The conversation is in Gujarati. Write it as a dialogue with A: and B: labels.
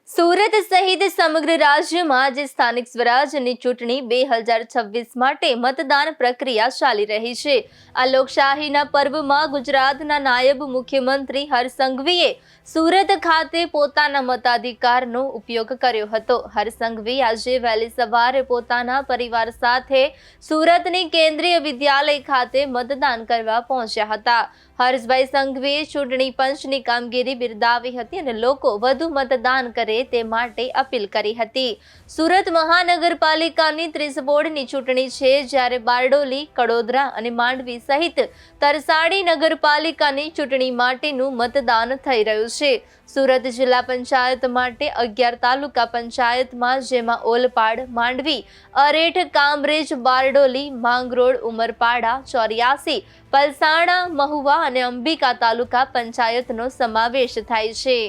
A: સુરત સહિત સમગ્ર રાજ્યમાં આજે સ્થાનિક સ્વરાજની ચૂંટણી 2026 માટે મતદાન પ્રક્રિયા ચાલી રહી છે। આ લોકશાહીના પર્વમાં ગુજરાતના નાયબ મુખ્યમંત્રી હર્ષ સંઘવીએ સુરત ખાતે પોતાના મતાધિકારનો ઉપયોગ કર્યો હતો। હર્ષ સંઘવી આજે વહેલી સવારે પોતાના પરિવાર સાથે સુરતની કેન્દ્રીય વિદ્યાલય ખાતે મતદાન કરવા પહોંચ્યા હતા। હર્ષભાઈ સંઘવીએ ચૂંટણી પંચની કામગીરી બિરદાવી હતી અને લોકો વધુ મતદાન કરે તે માટે અપીલ કરી હતી। સુરત મહાનગરપાલિકાની 30 વોર્ડની ચૂંટણી છે, જ્યારે બારડોલી, કડોદરા અને માંડવી સહિત તરસાડી નગરપાલિકાની ચૂંટણી માટેનું મતદાન થઈ રહ્યું છે। સુરત જિલ્લા પંચાયત માટે 11 તાલુકા પંચાયતમાં, જેમાં ઓલપાડ, માંડવી, અરેઠ, કામરેજ, બારડોલી, માંગરોળ, ઉમરપાડા, 84, પલસાણા, મહુવા અને અંબિકા તાલુકા પંચાયતનો સમાવેશ થાય છે।